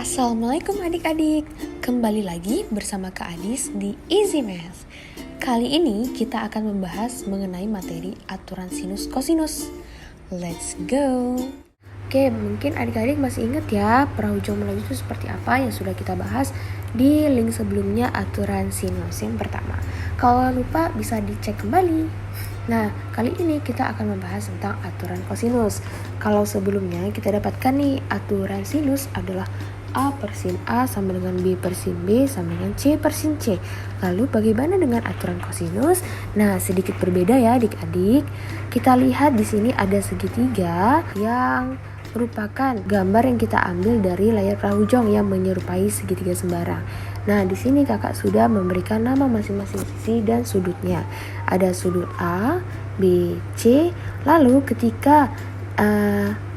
Assalamualaikum adik-adik, kembali lagi bersama Kak Adis di Easy Math. Kali ini kita akan membahas mengenai materi aturan sinus kosinus. Let's go. Oke, mungkin adik-adik masih ingat ya perahu jong melaju itu seperti apa yang sudah kita bahas di link sebelumnya aturan sinus yang pertama. Kalau lupa bisa dicek kembali. Nah, kali ini kita akan membahas tentang aturan kosinus. Kalau sebelumnya kita dapatkan nih aturan sinus adalah A per sin A sama dengan B per sin B sama dengan C per sin C. Lalu bagaimana dengan aturan kosinus? Nah, sedikit berbeda ya adik-adik. Kita lihat di sini ada segitiga yang merupakan gambar yang kita ambil dari layar perahu jong yang menyerupai segitiga sembarang. Nah, di sini kakak sudah memberikan nama masing-masing sisi dan sudutnya. Ada sudut A, B, C. Lalu ketika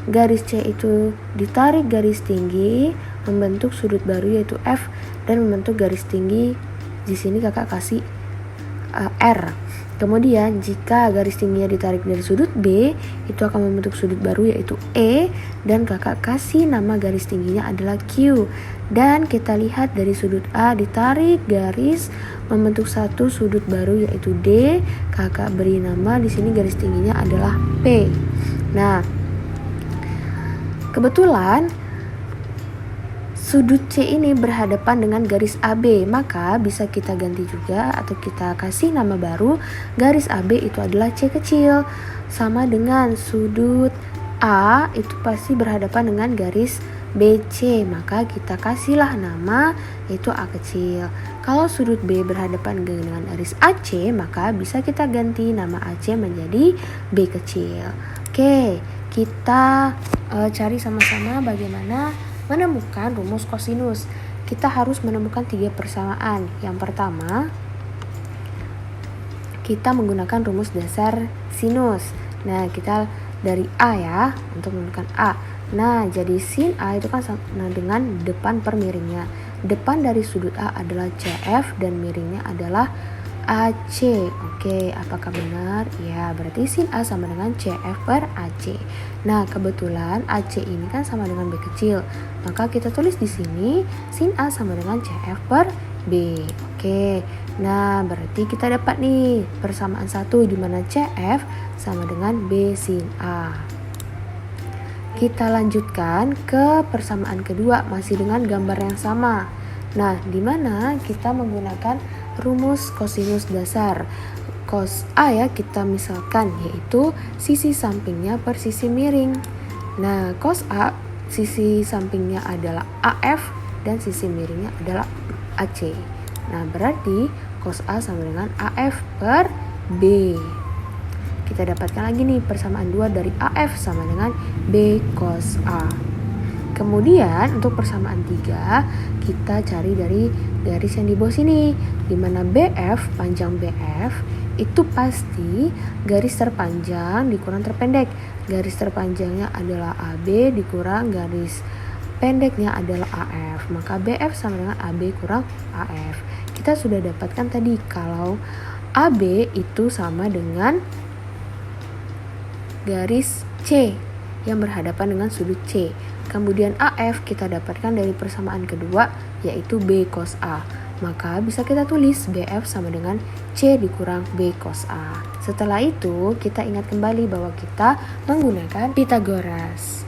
garis C itu ditarik garis tinggi, membentuk sudut baru yaitu F dan membentuk garis tinggi. Di sini kakak kasih R. Kemudian jika garis tingginya ditarik dari sudut B, itu akan membentuk sudut baru yaitu E dan kakak kasih nama garis tingginya adalah Q. Dan kita lihat dari sudut A ditarik garis membentuk satu sudut baru yaitu D, kakak beri nama di sini garis tingginya adalah P. Nah, kebetulan sudut C ini berhadapan dengan garis AB, maka bisa kita ganti juga atau kita kasih nama baru. Garis AB itu adalah C kecil, sama dengan sudut A itu pasti berhadapan dengan garis BC, maka kita kasihlah nama yaitu A kecil. Kalau sudut B berhadapan dengan garis AC, maka bisa kita ganti nama AC menjadi B kecil. Oke, kita cari sama-sama bagaimana menemukan rumus kosinus. Kita harus menemukan 3 persamaan. Yang pertama, kita menggunakan rumus dasar sinus. Nah, kita dari A ya, untuk menemukan A. Nah, jadi sin A itu kan sama dengan depan per miringnya. Depan dari sudut A adalah CF dan miringnya adalah AC. Oke, apakah benar? Ya, berarti sin A sama dengan CF per AC. Nah, kebetulan AC ini kan sama dengan B kecil. Maka kita tulis di sini sin A sama dengan CF per B. Oke. Nah, berarti kita dapat nih persamaan 1 di mana CF sama dengan B sin A. Kita lanjutkan ke persamaan kedua masih dengan gambar yang sama. Nah, di mana kita menggunakan rumus kosinus dasar. Cos A ya kita misalkan yaitu sisi sampingnya per sisi miring. Nah, cos A sisi sampingnya adalah AF dan sisi miringnya adalah AC. Nah, berarti cos A sama dengan AF per B. Kita dapatkan lagi nih persamaan 2 dari AF sama dengan B cos A. Kemudian untuk persamaan 3 kita cari dari garis yang di bawah sini, di mana BF, panjang BF itu pasti garis terpanjang dikurang terpendek. Garis terpanjangnya adalah AB dikurang garis pendeknya adalah AF. Maka BF sama dengan AB kurang AF. Kita sudah dapatkan tadi kalau AB itu sama dengan garis C yang berhadapan dengan sudut C. Kemudian AF kita dapatkan dari persamaan kedua yaitu B cos A. Maka bisa kita tulis BF sama dengan C dikurang B cos A. Setelah itu kita ingat kembali bahwa kita menggunakan Pythagoras.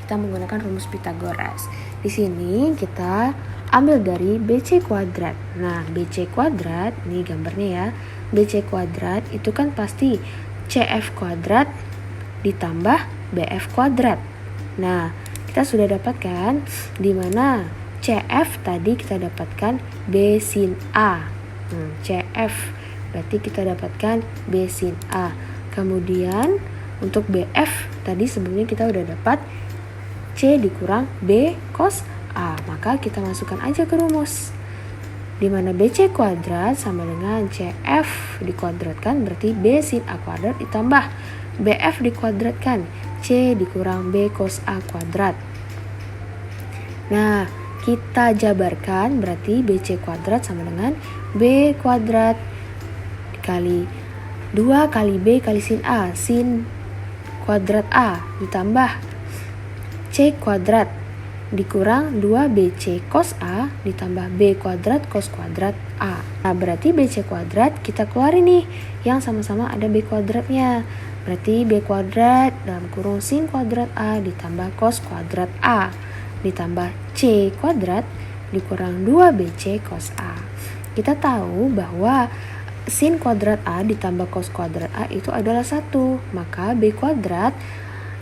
Kita menggunakan rumus Pythagoras. Di sini kita ambil dari BC kuadrat. Nah, BC kuadrat, ini gambarnya ya. BC kuadrat itu kan pasti CF kuadrat ditambah BF kuadrat. Nah, kita sudah dapatkan di mana CF tadi kita dapatkan B sin A. CF berarti kita dapatkan B sin A. Kemudian untuk BF tadi sebelumnya kita udah dapat C dikurang B cos A. Maka kita masukkan aja ke rumus. Di mana BC kuadrat sama dengan CF dikuadratkan berarti B sin A kuadrat ditambah BF dikuadratkan C dikurang B cos A kuadrat. Nah, kita jabarkan berarti BC kuadrat sama dengan B kuadrat dikali 2 kali B kali sin A. Sin kuadrat A ditambah C kuadrat dikurang 2BC cos A ditambah B kuadrat cos kuadrat A. Nah, berarti BC kuadrat kita keluarin nih yang sama-sama ada B kuadratnya. Berarti B kuadrat dalam kurung sin kuadrat A ditambah cos kuadrat A ditambah C kuadrat dikurang 2BC cos A. Kita tahu bahwa sin kuadrat A ditambah cos kuadrat A itu adalah 1. Maka B kuadrat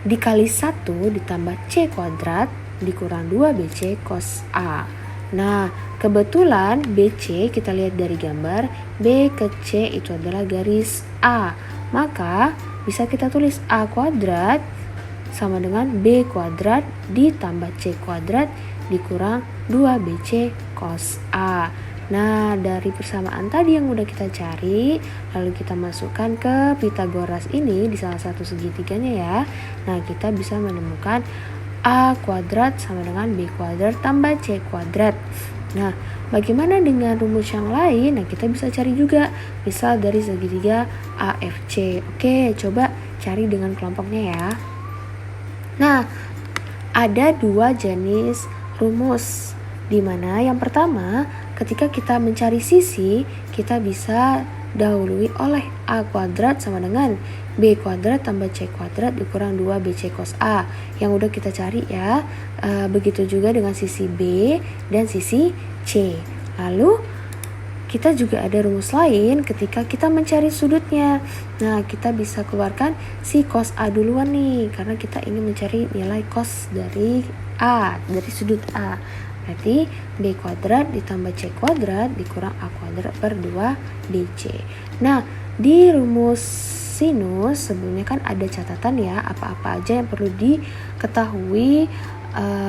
dikali 1 ditambah C kuadrat dikurang 2BC cos A. Nah, kebetulan BC kita lihat dari gambar, B ke C itu adalah garis A. Maka bisa kita tulis A kuadrat sama dengan B kuadrat ditambah C kuadrat dikurang 2BC cos A. Nah, dari persamaan tadi yang udah kita cari, lalu kita masukkan ke Pythagoras ini di salah satu segitiganya ya. Nah, kita bisa menemukan A kuadrat sama dengan B kuadrat tambah C kuadrat. Nah, bagaimana dengan rumus yang lain? Nah, kita bisa cari juga misal dari segitiga AFC. Oke, coba cari dengan kelompoknya ya. Nah, ada 2 jenis rumus, di mana yang pertama ketika kita mencari sisi, kita bisa dahului oleh A kuadrat sama dengan B kuadrat tambah C kuadrat dikurang 2BC cos A yang udah kita cari ya. Begitu juga dengan sisi B dan sisi C. Lalu kita juga ada rumus lain ketika kita mencari sudutnya. Nah, kita bisa keluarkan si cos A duluan nih, karena kita ingin mencari nilai cos dari A, dari sudut A. Berarti B kuadrat ditambah C kuadrat dikurang A kuadrat per 2BC. Nah, di rumus sinus sebelumnya kan ada catatan ya, apa-apa aja yang perlu diketahui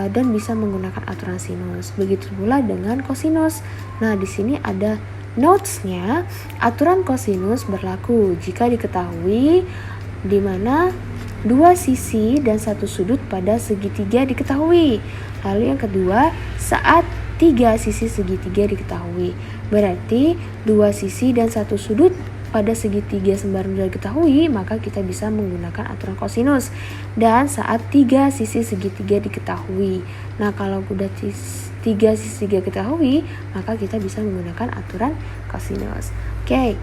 dan bisa menggunakan aturan sinus. Begitu pula dengan kosinus. Nah, di sini ada notes-nya. Aturan kosinus berlaku jika diketahui di mana 2 sisi dan 1 sudut pada segitiga diketahui. Lalu yang kedua, saat 3 sisi segitiga diketahui. Berarti 2 sisi dan 1 sudut pada segitiga sembarang diketahui, maka kita bisa menggunakan aturan kosinus. Dan saat 3 sisi segitiga diketahui. Nah, kalau udah 3 sisi diketahui, maka kita bisa menggunakan aturan kosinus. Oke.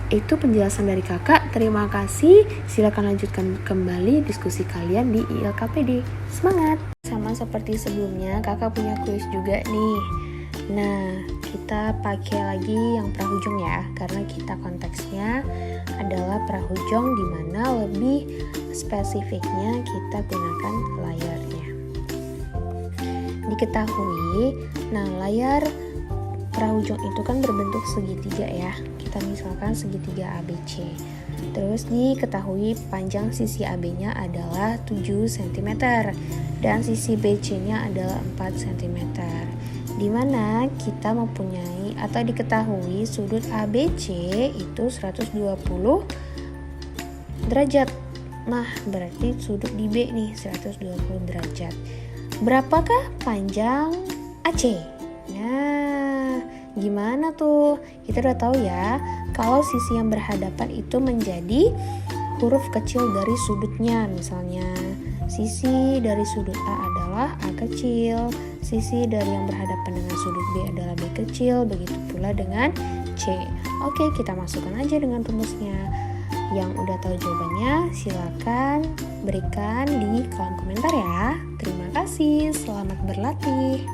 Itu penjelasan dari kakak. Terima kasih. Silakan lanjutkan kembali diskusi kalian di ILKPD. Semangat! Sama seperti sebelumnya, kakak punya kuis juga nih. Nah, kita pakai lagi yang prahujung ya, karena kita konteksnya adalah prahujung di mana lebih spesifiknya kita gunakan layarnya. Diketahui, nah layar prahujung itu kan berbentuk segitiga ya. Kita misalkan segitiga ABC. Terus diketahui panjang sisi AB-nya adalah 7 cm dan sisi BC-nya adalah 4 cm. Di mana kita mempunyai atau diketahui sudut ABC itu 120 derajat. Nah, berarti sudut di B nih 120 derajat. Berapakah panjang AC? Nah, gimana tuh? Kita udah tahu ya, kalau sisi yang berhadapan itu menjadi huruf kecil dari sudutnya. Misalnya, sisi dari sudut A adalah A kecil, sisi dari yang berhadapan dengan sudut B adalah B kecil, begitu pula dengan C. Oke, kita masukkan aja dengan rumusnya. Yang udah tahu jawabannya, silakan berikan di kolom komentar ya. Terima kasih, selamat berlatih.